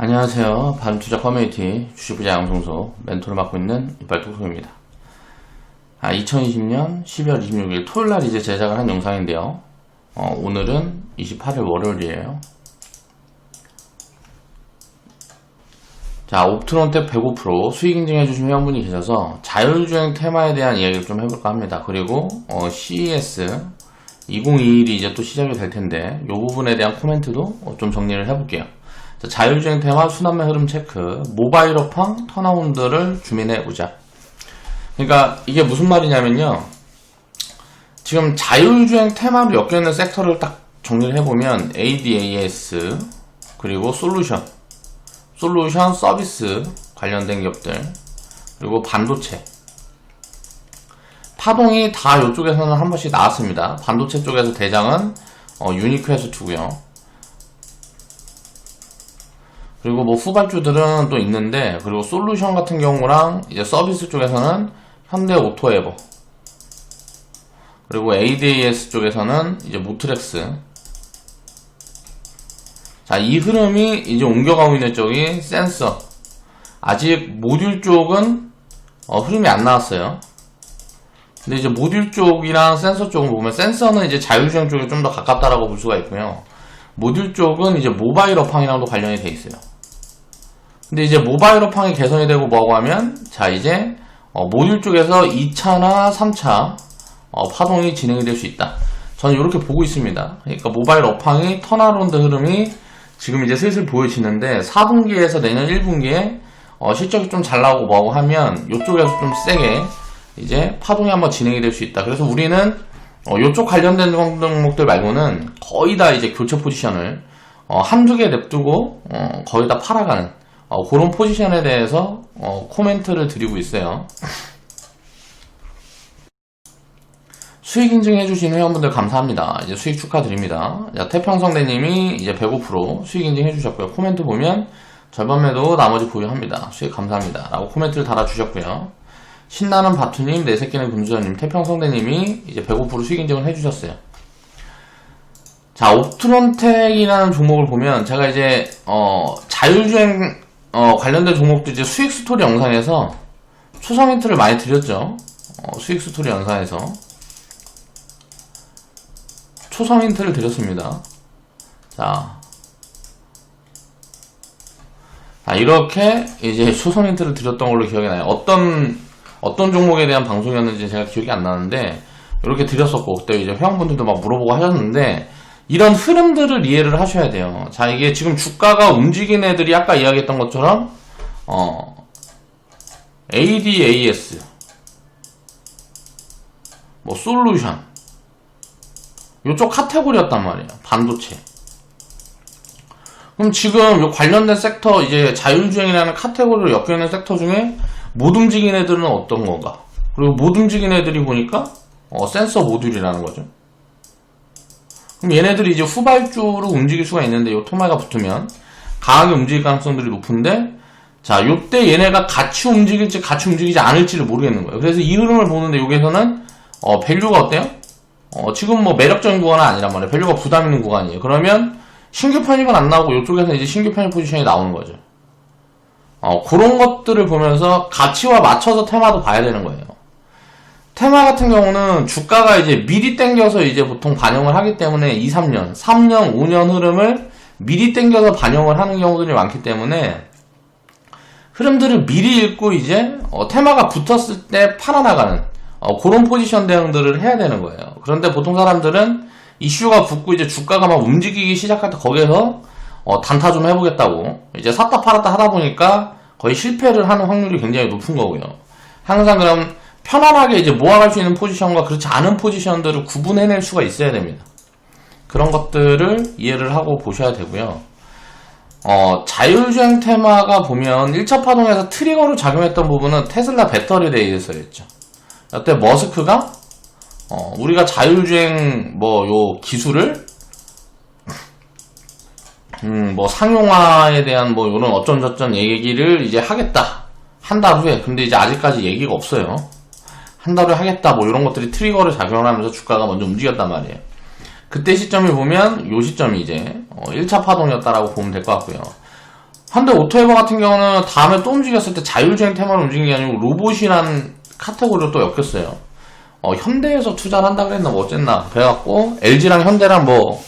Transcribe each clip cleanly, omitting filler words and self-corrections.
안녕하세요. 반투자 커뮤니티 주식부자 양성소 멘토를 맡고 있는 이빨톡톡입니다. 2020년 12월 26일 토요일날 이제 제작을 한 영상인데요. 오늘은 28일 월요일이에요. 자, 옵트론텍 105% 수익 인증해주신 회원분이 계셔서 자율주행 테마에 대한 이야기를 좀 해볼까 합니다. 그리고 CES 2021이 이제 또 시작이 될 텐데 이 부분에 대한 코멘트도 좀 정리를 해볼게요. 자, 자율주행 테마 순환매 흐름 체크, 모바일 업황 턴어라운드를 주민해보자. 그러니까 이게 무슨 말이냐면요. 지금 자율주행 테마로 엮여있는 섹터를 딱 정리를 해보면 ADAS 그리고 솔루션 서비스 관련된 기업들 그리고 반도체 파동이 다 이쪽에서는 한 번씩 나왔습니다. 반도체 쪽에서 대장은 유니크웨스트고요. 그리고 뭐 후발주들은 또 있는데, 그리고 솔루션 같은 경우랑 이제 서비스 쪽에서는 현대오토에버, 그리고 ADAS 쪽에서는 이제 모트렉스. 자, 이 흐름이 이제 옮겨가고 있는 쪽이 센서. 아직 모듈 쪽은 흐름이 안 나왔어요. 근데 이제 모듈 쪽이랑 센서 쪽을 보면 센서는 이제 자율주행 쪽에 좀 더 가깝다라고 볼 수가 있고요. 모듈 쪽은 이제 모바일 업황이랑도 관련이 돼 있어요. 근데 이제 모바일 업황이 개선이 되고 뭐하고 하면, 자, 이제 모듈 쪽에서 2차나 3차 파동이 진행이 될 수 있다. 저는 이렇게 보고 있습니다. 그러니까 모바일 업황이 턴어라운드 흐름이 지금 이제 슬슬 보여지는데, 4분기에서 내년 1분기에 실적이 좀 잘 나오고 뭐하고 하면 이쪽에서 좀 세게 이제 파동이 한번 진행이 될 수 있다. 그래서 우리는 이쪽 관련된 종목들 말고는 거의 다 이제 교체 포지션을 한두 개 냅두고 거의 다 팔아가는 그런 포지션에 대해서 코멘트를 드리고 있어요. 수익 인증해주신 회원분들 감사합니다. 이제 수익 축하드립니다. 자, 태평성대님이 이제 105% 수익 인증해주셨고요. 코멘트 보면 절반 매도 나머지 보유합니다. 수익 감사합니다. 라고 코멘트를 달아주셨고요. 신나는 바투님, 내 새끼는 금수저님, 태평성대님이 이제 105% 수익 인증을 해주셨어요. 자, 옵트론텍이라는 종목을 보면 제가 이제 자율주행 관련된 종목도 이제 수익 스토리 영상에서 초성 힌트를 많이 드렸죠. 수익 스토리 영상에서 초성 힌트를 드렸습니다. 자, 이렇게 이제 초성 힌트를 드렸던 걸로 기억이 나요. 어떤 종목에 대한 방송이었는지 제가 기억이 안 나는데 이렇게 드렸었고, 그때 이제 회원분들도 막 물어보고 하셨는데, 이런 흐름들을 이해를 하셔야 돼요. 자, 이게 지금 주가가 움직인 애들이 아까 이야기했던 것처럼 ADAS, 뭐 솔루션, 요쪽 카테고리였단 말이에요. 반도체. 그럼 지금 요 관련된 섹터, 이제 자율주행이라는 카테고리로 엮여있는 섹터 중에 못 움직인 애들은 어떤 건가? 그리고 못 움직인 애들이 보니까 센서 모듈이라는 거죠. 그럼 얘네들이 이제 후발주로 움직일 수가 있는데, 요 토마가 붙으면 강하게 움직일 가능성들이 높은데, 자, 요때 얘네가 같이 움직일지 같이 움직이지 않을지를 모르겠는 거예요. 그래서 이 흐름을 보는데 여기에서는 밸류가 어때요? 지금 뭐 매력적인 구간은 아니란 말이에요. 밸류가 부담 있는 구간이에요. 그러면 신규 편입은 안 나오고 요쪽에서 이제 신규 편입 포지션이 나오는 거죠. 그런 것들을 보면서 가치와 맞춰서 테마도 봐야 되는 거예요. 테마 같은 경우는 주가가 이제 미리 땡겨서 이제 보통 반영을 하기 때문에 2, 3년, 5년 흐름을 미리 땡겨서 반영을 하는 경우들이 많기 때문에 흐름들을 미리 읽고 이제 테마가 붙었을 때 팔아나가는 그런 포지션 대응들을 해야 되는 거예요. 그런데 보통 사람들은 이슈가 붙고 이제 주가가 막 움직이기 시작할 때 거기에서 단타 좀 해보겠다고 이제 샀다 팔았다 하다 보니까 거의 실패를 하는 확률이 굉장히 높은 거고요. 항상 그럼 편안하게 이제 모아갈 수 있는 포지션과 그렇지 않은 포지션들을 구분해낼 수가 있어야 됩니다. 그런 것들을 이해를 하고 보셔야 되고요. 자율주행 테마가 보면 1차 파동에서 트리거로 작용했던 부분은 테슬라 배터리에 대해서였죠. 이때 머스크가 우리가 자율주행 요 기술을 뭐 상용화에 대한 뭐 요런 어쩐저쩐 얘기를 이제 하겠다. 한 달 후에. 근데 이제 아직까지 얘기가 없어요. 한 달 후에 하겠다. 뭐 이런 것들이 트리거를 작용하면서 주가가 먼저 움직였단 말이에요. 그때 시점을 보면 요 시점이 이제 1차 파동이었다라고 보면 될 것 같고요. 현대 오토에버 같은 경우는 다음에 또 움직였을 때 자율주행 테마를 움직인 게 아니고 로봇이란 카테고리로 또 엮였어요. 현대에서 투자를 한다 그랬나 뭐 어쨌나 그래갖고 LG랑 현대랑 뭐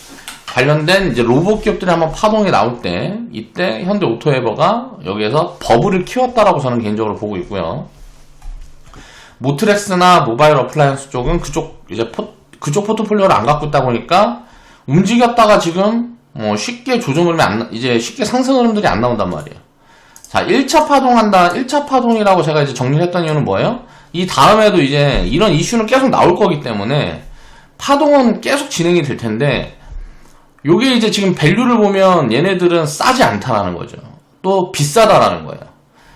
관련된 이제 로봇 기업들이 한번 파동이 나올 때 이때 현대 오토에버가 여기에서 버블을 키웠다라고 저는 개인적으로 보고 있고요. 모트렉스나 모바일 어플라이언스 쪽은 그쪽 포트폴리오를 안 갖고 있다 보니까 움직였다가 지금 쉽게 조정 흐름이 이제 쉽게 상승 흐름들이 안 나온단 말이에요. 자, 1차 파동한다. 1차 파동이라고 제가 이제 정리를 했던 이유는 뭐예요? 이 다음에도 이제 이런 이슈는 계속 나올 거기 때문에 파동은 계속 진행이 될 텐데 요게 이제 지금 밸류를 보면 얘네들은 싸지 않다라는 거죠. 또 비싸다라는 거예요.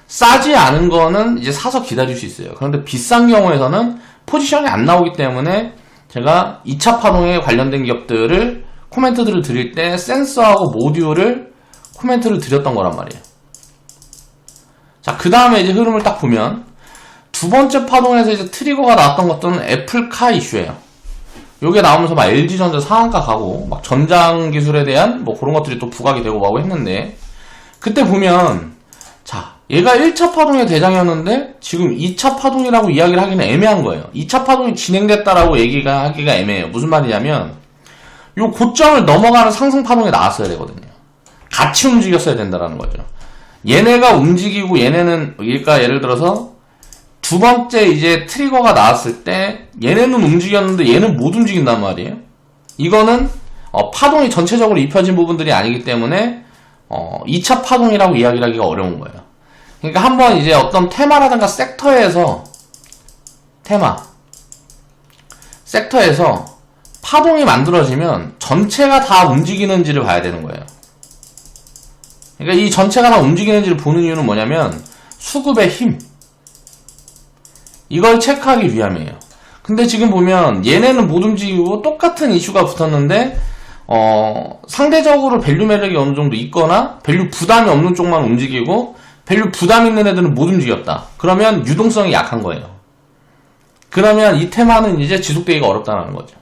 싸지 않은 거는 이제 사서 기다릴 수 있어요. 그런데 비싼 경우에서는 포지션이 안 나오기 때문에 제가 2차 파동에 관련된 기업들을 코멘트들을 드릴 때 센서하고 모듈을 코멘트를 드렸던 거란 말이에요. 자, 그 다음에 이제 흐름을 딱 보면 두 번째 파동에서 이제 트리거가 나왔던 것들은 애플카 이슈예요. 요게 나오면서 막 LG전자 상한가 가고 막 전장 기술에 대한 뭐 그런 것들이 또 부각이 되고 하고 했는데 그때 보면 자, 얘가 1차 파동의 대장이었는데 지금 2차 파동이라고 이야기를 하기는 애매한 거예요. 2차 파동이 진행됐다라고 얘기가 하기가 애매해요. 무슨 말이냐면 요 고점을 넘어가는 상승 파동이 나왔어야 되거든요. 같이 움직였어야 된다라는 거죠. 얘네가 움직이고 얘네는 그러니까 예를 들어서 두 번째 이제 트리거가 나왔을 때 얘네는 움직였는데 얘는 못 움직인단 말이에요. 이거는 파동이 전체적으로 입혀진 부분들이 아니기 때문에 2차 파동이라고 이야기를 하기가 어려운 거예요. 그러니까 한번 이제 어떤 테마라든가 섹터에서 파동이 만들어지면 전체가 다 움직이는지를 봐야 되는 거예요. 그러니까 이 전체가 다 움직이는지를 보는 이유는 뭐냐면 수급의 힘 이걸 체크하기 위함이에요. 근데 지금 보면 얘네는 못 움직이고 똑같은 이슈가 붙었는데 상대적으로 밸류 매력이 어느 정도 있거나 밸류 부담이 없는 쪽만 움직이고 밸류 부담 있는 애들은 못 움직였다. 그러면 유동성이 약한 거예요. 그러면 이 테마는 이제 지속되기가 어렵다는 거죠.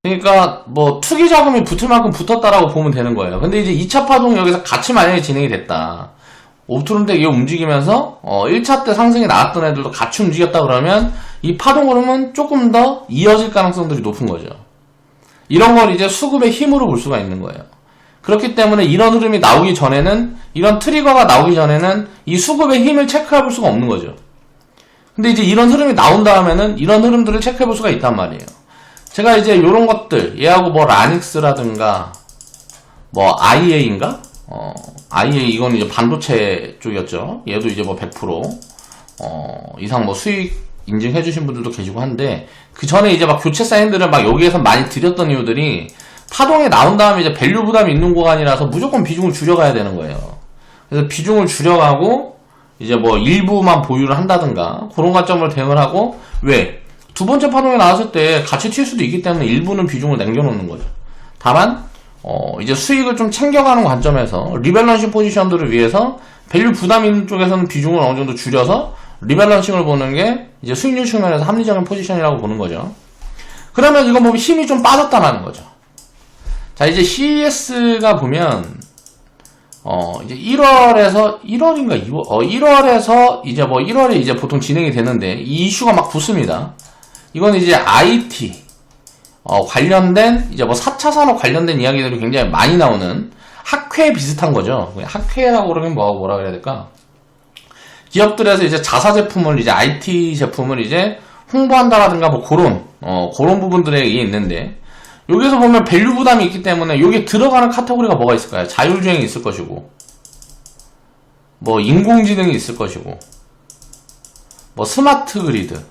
그러니까 뭐 투기 자금이 붙을 만큼 붙었다라고 보면 되는 거예요. 근데 이제 2차 파동이 여기서 같이 만약에 진행이 됐다. 옵트론데 이게 움직이면서 1차 때 상승이 나왔던 애들도 같이 움직였다 그러면 이 파동 흐름은 조금 더 이어질 가능성들이 높은 거죠. 이런 걸 이제 수급의 힘으로 볼 수가 있는 거예요. 그렇기 때문에 이런 흐름이 나오기 전에는 이런 트리거가 나오기 전에는 이 수급의 힘을 체크해 볼 수가 없는 거죠. 근데 이제 이런 흐름이 나온 다음에는 이런 흐름들을 체크해 볼 수가 있단 말이에요. 제가 이제 요런 것들 얘하고 뭐 라닉스라든가 뭐 IA인가? IA 이건 이제 반도체 쪽이었죠. 얘도 이제 뭐 100% 이상 뭐 수익 인증해 주신 분들도 계시고 한데 그 전에 이제 막 교체 사인들을 막 여기에서 많이 드렸던 이유들이 파동이 나온 다음에 이제 밸류 부담이 있는 구간이라서 무조건 비중을 줄여가야 되는 거예요. 그래서 비중을 줄여가고 이제 뭐 일부만 보유를 한다든가 그런 관점을 대응을 하고 왜? 두 번째 파동이 나왔을 때 같이 튈 수도 있기 때문에 일부는 비중을 남겨놓는 거죠. 다만 이제 수익을 좀 챙겨가는 관점에서 리밸런싱 포지션들을 위해서 밸류 부담 있는 쪽에서는 비중을 어느 정도 줄여서 리밸런싱을 보는 게 이제 수익률 측면에서 합리적인 포지션이라고 보는 거죠. 그러면 이거 보면 힘이 좀 빠졌다라는 거죠. 자, 이제 CES가 보면 이제 1월에서 1월인가 2월 1월에서 이제 뭐 1월에 이제 보통 진행이 되는데 이 이슈가 막 붙습니다. 이건 이제 IT 관련된 이제 뭐 4차 산업 관련된 이야기들이 굉장히 많이 나오는 학회 비슷한 거죠. 학회라고 그러면 뭐라 그래야 될까? 기업들에서 이제 자사 제품을 이제 IT 제품을 이제 홍보한다라든가 뭐 그런 부분들에 있는데 여기서 보면 밸류 부담이 있기 때문에 여기에 들어가는 카테고리가 뭐가 있을까요? 자율주행이 있을 것이고 뭐 인공지능이 있을 것이고 뭐 스마트 그리드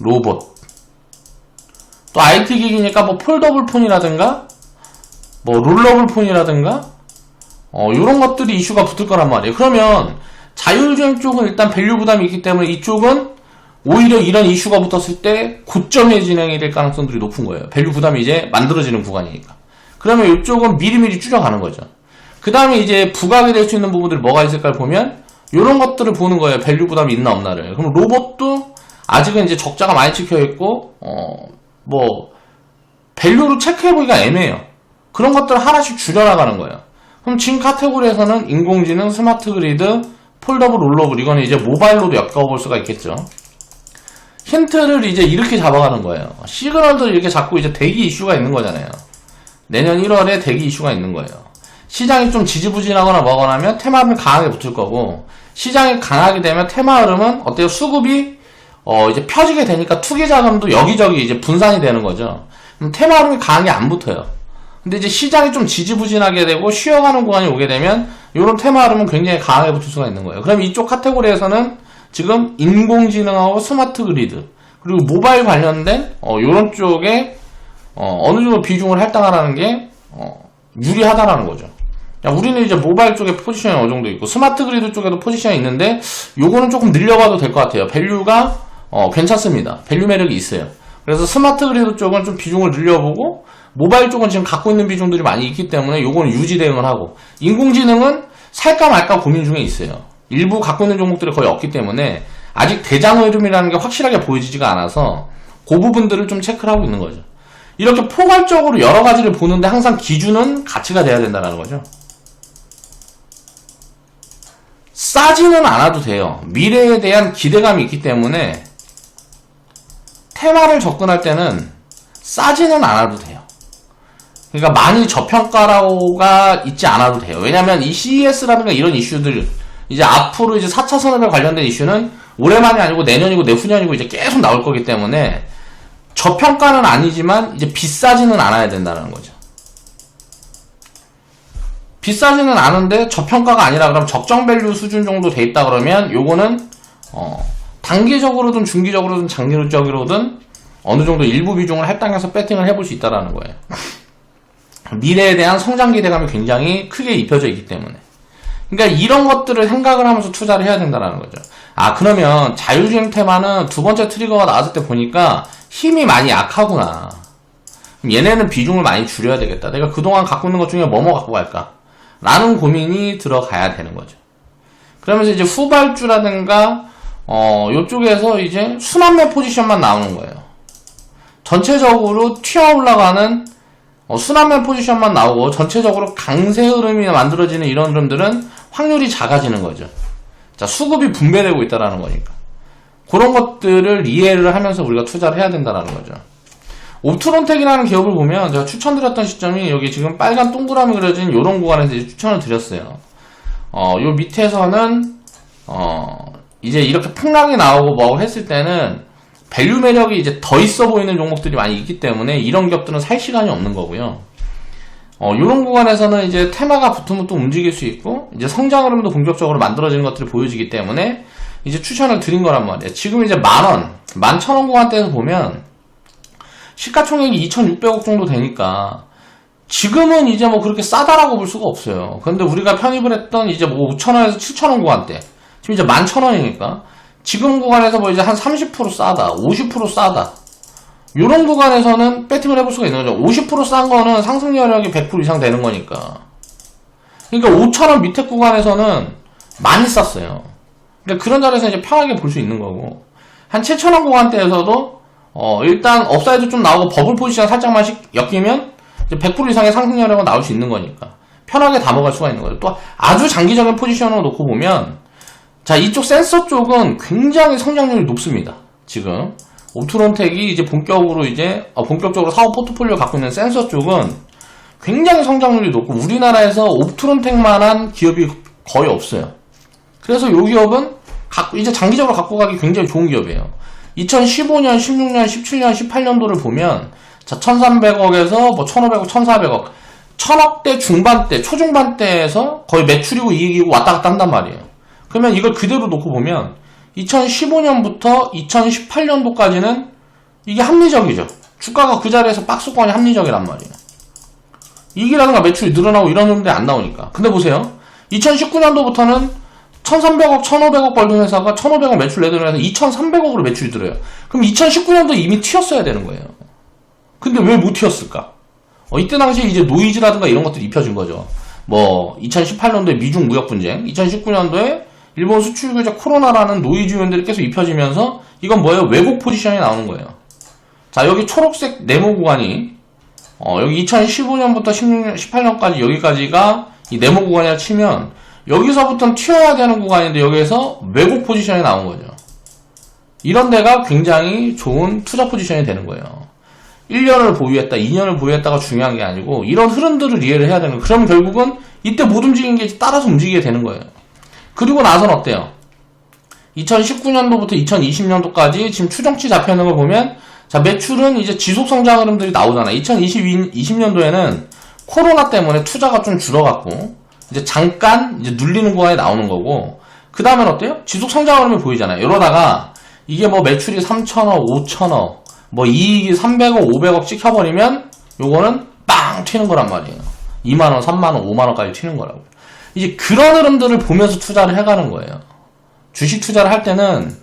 로봇 또 IT 기기니까 뭐 폴더블 폰이라든가 뭐 롤러블 폰이라든가 요런 것들이 이슈가 붙을 거란 말이에요. 그러면 자율주행 쪽은 일단 밸류 부담이 있기 때문에 이쪽은 오히려 이런 이슈가 붙었을 때 고점에 진행이 될 가능성들이 높은 거예요. 밸류 부담이 이제 만들어지는 구간이니까. 그러면 이쪽은 미리미리 줄여가는 거죠. 그 다음에 이제 부각이 될 수 있는 부분들이 뭐가 있을까를 보면 요런 것들을 보는 거예요. 밸류 부담이 있나 없나를. 그럼 로봇도 아직은 이제 적자가 많이 찍혀있고 뭐 밸류로 체크해보기가 애매해요. 그런 것들을 하나씩 줄여나가는 거예요. 그럼 지금 카테고리에서는 인공지능, 스마트 그리드, 폴더블, 롤러블, 이거는 이제 모바일로도 엮어볼 수가 있겠죠. 힌트를 이제 이렇게 잡아가는 거예요. 시그널도 이렇게 잡고 이제 대기 이슈가 있는 거잖아요. 내년 1월에 대기 이슈가 있는 거예요. 시장이 좀 지지부진하거나 뭐거나 하면 테마 흐름이 강하게 붙을 거고, 시장이 강하게 되면 테마 흐름은 어때요? 수급이 이제 펴지게 되니까 투기 자금도 여기저기 이제 분산이 되는 거죠. 그럼 테마 흐름이 강하게 안 붙어요. 근데 이제 시장이 좀 지지부진하게 되고 쉬어가는 구간이 오게 되면 이런 테마 흐름은 굉장히 강하게 붙을 수가 있는 거예요. 그럼 이쪽 카테고리에서는 지금 인공지능하고 스마트 그리드 그리고 모바일 관련된 이런 쪽에 어느 정도 비중을 할당하라는 게 유리하다라는 거죠. 우리는 이제 모바일 쪽에 포지션이 어느 정도 있고 스마트 그리드 쪽에도 포지션이 있는데 요거는 조금 늘려봐도 될 것 같아요. 밸류가 괜찮습니다. 밸류 매력이 있어요. 그래서 스마트 그리드 쪽은 좀 비중을 늘려보고 모바일 쪽은 지금 갖고 있는 비중들이 많이 있기 때문에 요거는 유지 대응을 하고, 인공지능은 살까 말까 고민 중에 있어요. 일부 갖고 있는 종목들이 거의 없기 때문에 아직 대장 흐름이라는 게 확실하게 보여지지가 않아서 그 부분들을 좀 체크를 하고 있는 거죠. 이렇게 포괄적으로 여러 가지를 보는데 항상 기준은 가치가 돼야 된다는 거죠. 싸지는 않아도 돼요. 미래에 대한 기대감이 있기 때문에 테마를 접근할 때는 싸지는 않아도 돼요. 그러니까 많이 저평가가 있지 않아도 돼요. 왜냐면 이 CES라든가 이런 이슈들, 이제 앞으로 이제 4차 산업에 관련된 이슈는 올해만이 아니고 내년이고 내후년이고 이제 계속 나올 거기 때문에 저평가는 아니지만 이제 비싸지는 않아야 된다는 거죠. 비싸지는 않은데 저평가가 아니라 그럼 적정 밸류 수준 정도 돼 있다 그러면 요거는 단기적으로든 중기적으로든 장기적으로든 어느 정도 일부 비중을 할당해서 배팅을 해볼 수 있다라는 거예요. 미래에 대한 성장 기대감이 굉장히 크게 입혀져 있기 때문에. 그러니까 이런 것들을 생각을 하면서 투자를 해야 된다는 거죠. 그러면 자율주행 테마는 두 번째 트리거가 나왔을 때 보니까 힘이 많이 약하구나. 그럼 얘네는 비중을 많이 줄여야 되겠다. 내가 그동안 갖고 있는 것 중에 뭐뭐 갖고 갈까? 라는 고민이 들어가야 되는 거죠. 그러면서 이제 후발주라든가 요쪽에서 이제 순환매 포지션만 나오는 거예요. 전체적으로 튀어 올라가는 순환매 포지션만 나오고 전체적으로 강세 흐름이 만들어지는 이런 흐름들은 확률이 작아지는 거죠. 자, 수급이 분배되고 있다는 거니까. 그런 것들을 이해를 하면서 우리가 투자를 해야 된다는 거죠. 옵트론텍이라는 기업을 보면 제가 추천드렸던 시점이 여기 지금 빨간 동그라미 그려진 이런 구간에서 이제 추천을 드렸어요. 요 밑에서는 이제 이렇게 폭락이 나오고 뭐 했을 때는 밸류 매력이 이제 더 있어 보이는 종목들이 많이 있기 때문에 이런 기업들은 살 시간이 없는 거고요. 이런 구간에서는 이제 테마가 붙으면 또 움직일 수 있고 이제 성장 흐름도 본격적으로 만들어지는 것들이 보여지기 때문에 이제 추천을 드린 거란 말이에요. 지금 이제 10,000원, 11,000원 구간대에서 보면 시가총액이 2,600억 정도 되니까 지금은 이제 뭐 그렇게 싸다라고 볼 수가 없어요. 그런데 우리가 편입을 했던 이제 뭐 5,000원에서 7,000원 구간대, 지금 이제 11,000원이니까 지금 구간에서 뭐 이제 한 30% 싸다, 50% 싸다, 요런 구간에서는 배팅을 해볼 수가 있는 거죠. 50% 싼 거는 상승 여력이 100% 이상 되는 거니까. 그러니까 5,000원 밑에 구간에서는 많이 쌌어요. 그러니까 그런 자리에서 이제 편하게 볼 수 있는 거고, 한 7,000원 구간대에서도 일단 업사이드 좀 나오고 버블 포지션 살짝만 엮이면 이제 100% 이상의 상승 여력은 나올 수 있는 거니까 편하게 담아갈 수가 있는 거죠. 또 아주 장기적인 포지션으로 놓고 보면, 자, 이쪽 센서 쪽은 굉장히 성장률이 높습니다. 지금 옵트론텍이 이제 본격적으로 사업 포트폴리오 갖고 있는 센서 쪽은 굉장히 성장률이 높고 우리나라에서 옵트론텍만한 기업이 거의 없어요. 그래서 이 기업은 이제 장기적으로 갖고 가기 굉장히 좋은 기업이에요. 2015년, 16년, 17년, 18년도를 보면 자, 1,300억에서 뭐 1,500억, 1,400억, 1,000억대 중반대, 초중반대에서 거의 매출이고 이익이고 왔다 갔다 한단 말이에요. 그러면 이걸 그대로 놓고 보면 2015년부터 2018년도까지는 이게 합리적이죠. 주가가 그 자리에서 박스권이 합리적이란 말이에요. 이익이라든가 매출이 늘어나고 이런 흐름들이 안 나오니까. 근데 보세요. 2019년도부터는 1,300억, 1,500억 벌던 회사가 1,500억 매출 내던 회사에서 2,300억으로 매출이 들어요. 그럼 2019년도 이미 튀었어야 되는 거예요. 근데 왜 못 튀었을까? 이때 당시에 이제 노이즈라든가 이런 것들이 입혀진 거죠. 뭐 2018년도에 미중 무역 분쟁, 2019년도에 일본 수출 규제 코로나라는 노이즈 요인들이 계속 입혀지면서 이건 뭐예요? 왜곡 포지션이 나오는 거예요. 자, 여기 초록색 네모 구간이 여기 2015년부터 16년, 18년까지 여기까지가 이 네모 구간이라 치면 여기서부터는 튀어야 되는 구간인데 여기에서 왜곡 포지션이 나온 거죠. 이런 데가 굉장히 좋은 투자 포지션이 되는 거예요. 1년을 보유했다, 2년을 보유했다가 중요한 게 아니고 이런 흐름들을 이해를 해야 되는 거예요. 그러면 결국은 이때 못 움직인 게 따라서 움직이게 되는 거예요. 그리고 나서는 어때요? 2019년도부터 2020년도까지 지금 추정치 잡혀 있는 걸 보면 자, 매출은 이제 지속 성장 흐름들이 나오잖아요. 2020년도에는 코로나 때문에 투자가 좀 줄어갖고 이제 잠깐 이제 눌리는 구간에 나오는 거고 그 다음엔 어때요? 지속 성장 흐름이 보이잖아요. 이러다가 이게 뭐 매출이 3천억, 5천억, 뭐 이익이 300억, 500억 찍혀버리면 요거는 빵 튀는 거란 말이에요. 2만원, 3만원, 5만원까지 튀는 거라고. 이제 그런 흐름들을 보면서 투자를 해가는 거예요. 주식 투자를 할 때는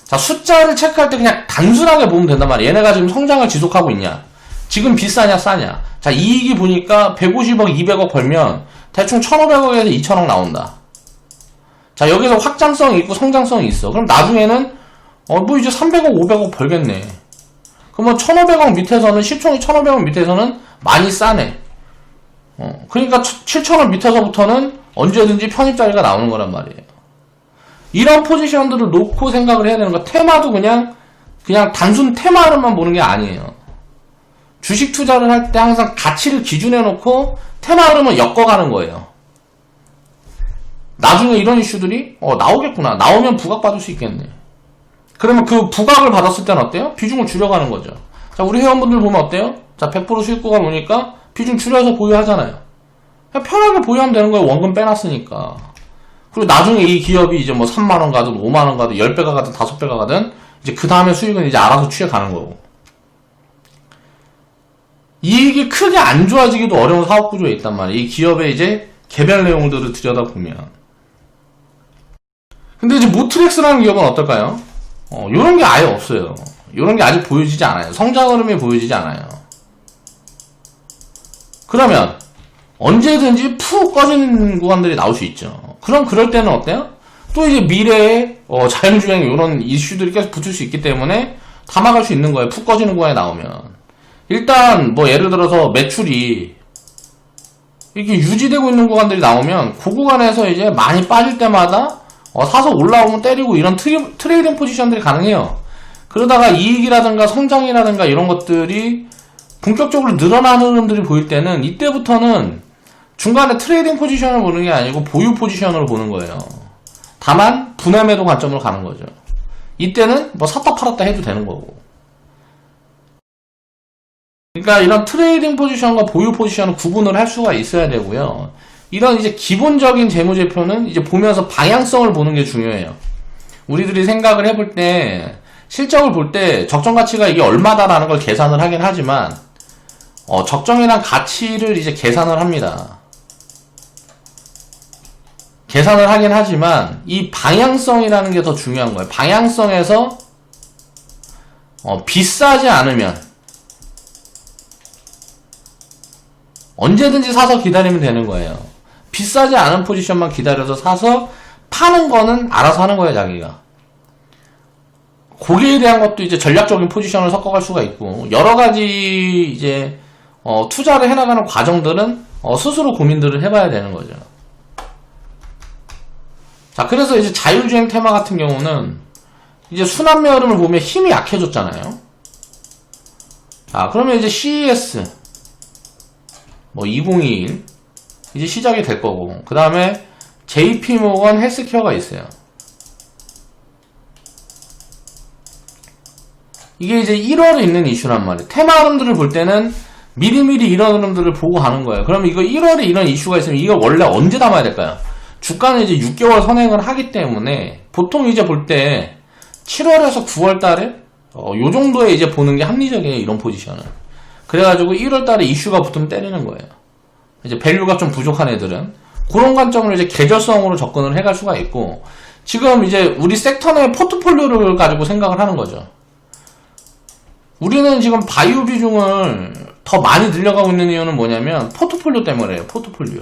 자, 숫자를 체크할 때 그냥 단순하게 보면 된단 말이에요. 얘네가 지금 성장을 지속하고 있냐, 지금 비싸냐 싸냐. 자, 이익이 보니까 150억 200억 벌면 대충 1500억에서 2000억 나온다. 자, 여기서 확장성이 있고 성장성이 있어. 그럼 나중에는 뭐 이제 300억 500억 벌겠네. 그러면 1500억 밑에서는 시총이 1500억 밑에서는 많이 싸네. 그러니까 7000억 밑에서부터는 언제든지 편입자리가 나오는 거란 말이에요. 이런 포지션들을 놓고 생각을 해야 되는 거. 테마도 그냥 단순 테마로만 보는 게 아니에요. 주식 투자를 할 때 항상 가치를 기준해 놓고 테마 흐름을 엮어가는 거예요. 나중에 이런 이슈들이 나오겠구나. 나오면 부각받을 수 있겠네. 그러면 그 부각을 받았을 때는 어때요? 비중을 줄여가는 거죠. 자, 우리 회원분들 보면 어때요? 자, 100% 수익구간 오니까 비중 줄여서 보유하잖아요. 그냥 편하게 보유하면 되는 거예요. 원금 빼놨으니까. 그리고 나중에 이 기업이 이제 뭐 3만원 가든 5만원 가든 10배가 가든 5배가 가든 이제 그 다음에 수익은 이제 알아서 취해가는 거고. 이익이 크게 안 좋아지기도 어려운 사업 구조에 있단 말이에요. 이 기업의 이제 개별 내용들을 들여다보면. 근데 이제 모트렉스라는 기업은 어떨까요? 요런 게 아예 없어요. 요런 게 아직 보여지지 않아요. 성장 흐름이 보여지지 않아요. 그러면 언제든지 푹 꺼지는 구간들이 나올 수 있죠. 그럼 그럴 때는 어때요? 또 이제 미래에 자율주행 이런 이슈들이 계속 붙을 수 있기 때문에 담아갈 수 있는 거예요. 푹 꺼지는 구간에 나오면. 일단 뭐 예를 들어서 매출이 이렇게 유지되고 있는 구간들이 나오면 그 구간에서 이제 많이 빠질 때마다 사서 올라오면 때리고 이런 트레이딩 포지션들이 가능해요. 그러다가 이익이라든가 성장이라든가 이런 것들이 본격적으로 늘어나는 흐름들이 보일 때는 이때부터는 중간에 트레이딩 포지션을 보는 게 아니고 보유 포지션으로 보는 거예요. 다만 분할 매도 관점으로 가는 거죠. 이때는 뭐 샀다 팔았다 해도 되는 거고. 그러니까 이런 트레이딩 포지션과 보유 포지션을 구분을 할 수가 있어야 되고요. 이런 이제 기본적인 재무제표는 이제 보면서 방향성을 보는 게 중요해요. 우리들이 생각을 해볼 때 실적을 볼 때 적정 가치가 이게 얼마다라는 걸 계산을 하긴 하지만 적정이란 가치를 이제 계산을 합니다. 계산을 하긴 하지만 이 방향성이라는 게 더 중요한 거예요. 방향성에서 비싸지 않으면 언제든지 사서 기다리면 되는 거예요. 비싸지 않은 포지션만 기다려서 사서 파는 거는 알아서 하는 거예요, 자기가. 거기에 대한 것도 이제 전략적인 포지션을 섞어갈 수가 있고, 여러 가지 이제, 투자를 해나가는 과정들은, 스스로 고민들을 해봐야 되는 거죠. 자, 그래서 이제 자율주행 테마 같은 경우는, 이제 순환매 흐름을 보면 힘이 약해졌잖아요. 자, 그러면 이제 CES, 뭐 2021 이제 시작이 될 거고, 그 다음에 JP모건 헬스케어가 있어요. 이게 이제 1월에 있는 이슈란 말이에요. 테마 흐름들을 볼 때는 미리미리 이런 흐름들을 보고 가는 거예요. 그럼 이거 1월에 이런 이슈가 있으면 이거 원래 언제 담아야 될까요? 주가는 이제 6개월 선행을 하기 때문에 보통 이제 볼 때 7월에서 9월 달에 요 정도에 이제 보는 게 합리적이에요. 이런 포지션을. 그래가지고 1월 달에 이슈가 붙으면 때리는 거예요. 이제 밸류가 좀 부족한 애들은 그런 관점으로 이제 계절성으로 접근을 해갈 수가 있고, 지금 이제 우리 섹터 내 포트폴리오를 가지고 생각을 하는 거죠. 우리는 지금 바이오 비중을 더 많이 늘려가고 있는 이유는 뭐냐면 포트폴리오 때문에요. 포트폴리오.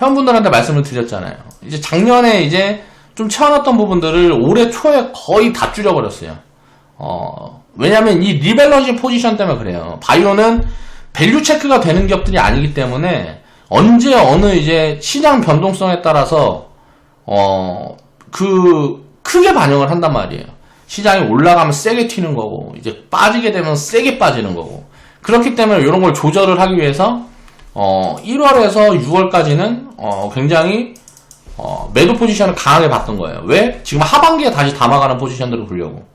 회원분들한테 말씀을 드렸잖아요. 이제 작년에 이제 좀 채워놨던 부분들을 올해 초에 거의 다 줄여버렸어요. 왜냐면 이 리밸런싱 포지션 때문에 그래요. 바이오는 밸류 체크가 되는 기업들이 아니기 때문에 언제 어느 이제 시장 변동성에 따라서 크게 반영을 한단 말이에요. 시장이 올라가면 세게 튀는 거고 이제 빠지게 되면 세게 빠지는 거고, 그렇기 때문에 이런 걸 조절을 하기 위해서 1월에서 6월까지는 굉장히 매도 포지션을 강하게 봤던 거예요. 왜? 지금 하반기에 다시 담아가는 포지션들을 보려고.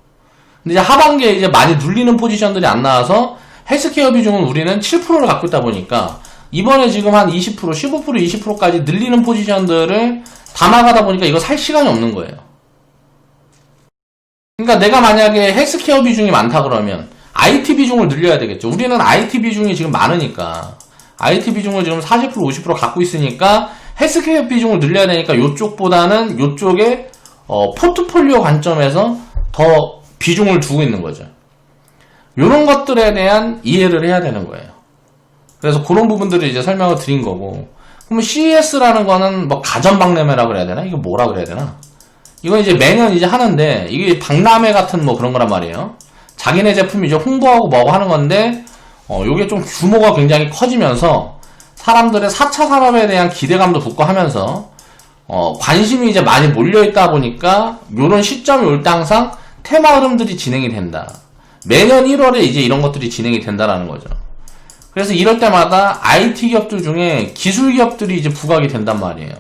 근데 이제 하반기에 이제 많이 눌리는 포지션들이 안 나와서 헬스케어 비중은 우리는 7%를 갖고 있다 보니까 이번에 지금 한 20%, 15%, 20%까지 늘리는 포지션들을 담아가다 보니까 이거 살 시간이 없는 거예요. 그러니까 내가 만약에 헬스케어 비중이 많다 그러면 IT 비중을 늘려야 되겠죠. 우리는 IT 비중이 지금 많으니까 IT 비중을 지금 40%, 50% 갖고 있으니까 헬스케어 비중을 늘려야 되니까 이쪽보다는 이쪽에 포트폴리오 관점에서 더 비중을 두고 있는 거죠. 이런 것들에 대한 이해를 해야 되는 거예요. 그래서 그런 부분들을 이제 설명을 드린 거고, 그럼 CES라는 거는 뭐 가전박람회라 그래야 되나? 이거 뭐라 그래야 되나? 이건 이제 매년 이제 하는데 이게 박람회 같은 뭐 그런 거란 말이에요. 자기네 제품 이제 홍보하고 뭐하고 하는 건데 요게 좀 규모가 굉장히 커지면서 사람들의 4차 산업에 대한 기대감도 붙고 하면서 관심이 이제 많이 몰려있다 보니까 요런 시점이 올 때 항상 테마 흐름들이 진행이 된다. 매년 1월에 이제 이런 것들이 진행이 된다라는 거죠. 그래서 이럴 때마다 IT 기업들 중에 기술 기업들이 이제 부각이 된단 말이에요.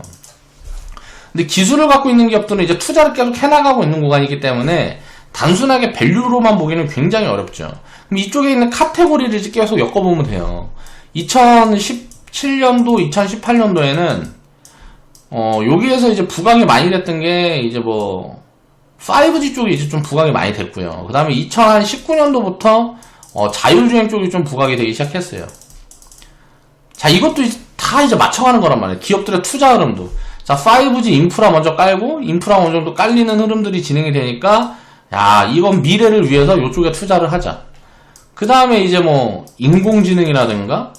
근데 기술을 갖고 있는 기업들은 이제 투자를 계속 해나가고 있는 구간이기 때문에 단순하게 밸류로만 보기는 굉장히 어렵죠. 그럼 이쪽에 있는 카테고리를 이제 계속 엮어보면 돼요. 2017년도, 2018년도에는 여기에서 이제 부각이 많이 됐던 게 이제 뭐 5G 쪽이 이제 좀 부각이 많이 됐고요. 그 다음에 2019년도부터 자율주행 쪽이 좀 부각이 되기 시작했어요. 자, 이것도 다 이제 맞춰가는 거란 말이에요. 기업들의 투자 흐름도. 자, 5G 인프라 먼저 깔고, 인프라 어느 정도 깔리는 흐름들이 진행이 되니까, 야, 이건 미래를 위해서 이쪽에 투자를 하자. 그 다음에 이제 뭐, 인공지능이라든가,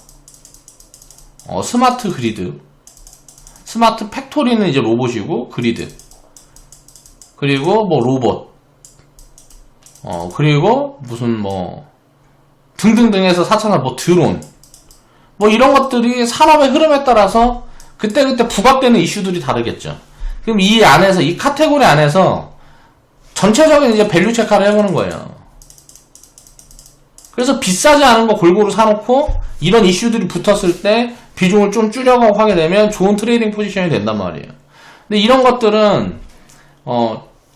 스마트 그리드, 스마트 팩토리는 이제 로봇이고, 그리드. 그리고 뭐, 로봇. 그리고 무슨 뭐, 등등등 해서 4차산 뭐, 드론. 뭐, 이런 것들이 산업의 흐름에 따라서 그때그때 부각되는 이슈들이 다르겠죠. 그럼 이 안에서, 이 카테고리 안에서 전체적인 이제 밸류 체크를 해보는 거예요. 그래서 비싸지 않은 거 골고루 사놓고 이런 이슈들이 붙었을 때 비중을 좀 줄여가고 하게 되면 좋은 트레이딩 포지션이 된단 말이에요. 근데 이런 것들은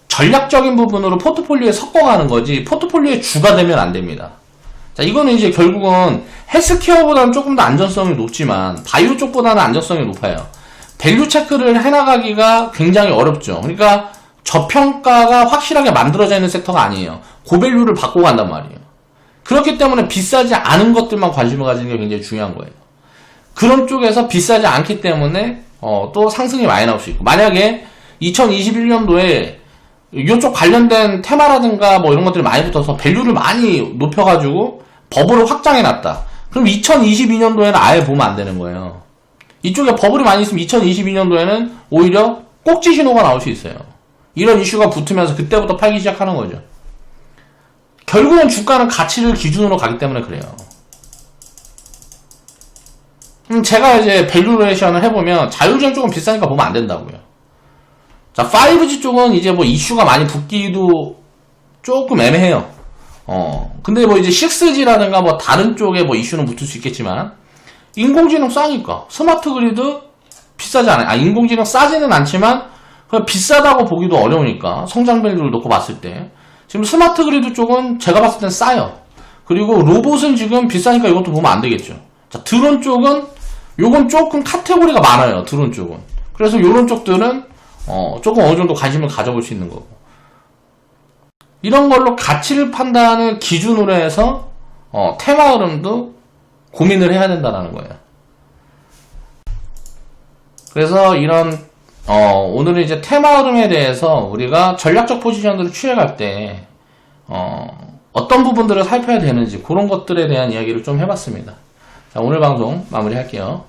전략적인 부분으로 포트폴리오에 섞어가는 거지 포트폴리오의 주가 되면 안 됩니다. 자, 이거는 이제 결국은 헬스케어보다는 조금 더 안전성이 높지만 바이오 쪽보다는 안전성이 높아요. 밸류 체크를 해나가기가 굉장히 어렵죠. 그러니까 저평가가 확실하게 만들어져 있는 섹터가 아니에요. 고밸류를 받고 간단 말이에요. 그렇기 때문에 비싸지 않은 것들만 관심을 가지는 게 굉장히 중요한 거예요. 그런 쪽에서 비싸지 않기 때문에 또 상승이 많이 나올 수 있고, 만약에 2021년도에 이쪽 관련된 테마라든가 뭐 이런 것들이 많이 붙어서 밸류를 많이 높여가지고 버블을 확장해놨다. 그럼 2022년도에는 아예 보면 안 되는 거예요. 이쪽에 버블이 많이 있으면 2022년도에는 오히려 꼭지 신호가 나올 수 있어요. 이런 이슈가 붙으면서 그때부터 팔기 시작하는 거죠. 결국은 주가는 가치를 기준으로 가기 때문에 그래요. 제가 이제 밸류레이션을 해보면 자율주행 쪽은 비싸니까 보면 안 된다고요. 자, 5G 쪽은 이제 뭐 이슈가 많이 붙기도 조금 애매해요. 근데 뭐 이제 6G라든가 뭐 다른 쪽에 뭐 이슈는 붙을 수 있겠지만, 인공지능 싸니까. 스마트 그리드 비싸지 않아요. 인공지능 싸지는 않지만, 비싸다고 보기도 어려우니까. 성장 밸류를 놓고 봤을 때. 지금 스마트 그리드 쪽은 제가 봤을 땐 싸요. 그리고 로봇은 지금 비싸니까 이것도 보면 안 되겠죠. 자, 드론 쪽은, 요건 조금 카테고리가 많아요. 드론 쪽은. 그래서 요런 쪽들은, 조금 어느 정도 관심을 가져볼 수 있는 거고. 이런 걸로 가치를 판단을 기준으로 해서 테마 흐름도 고민을 해야 된다는 거예요. 그래서 이런 오늘은 이제 테마 흐름에 대해서 우리가 전략적 포지션들을 취해갈 때 어떤 부분들을 살펴야 되는지 그런 것들에 대한 이야기를 좀 해봤습니다. 자, 오늘 방송 마무리할게요.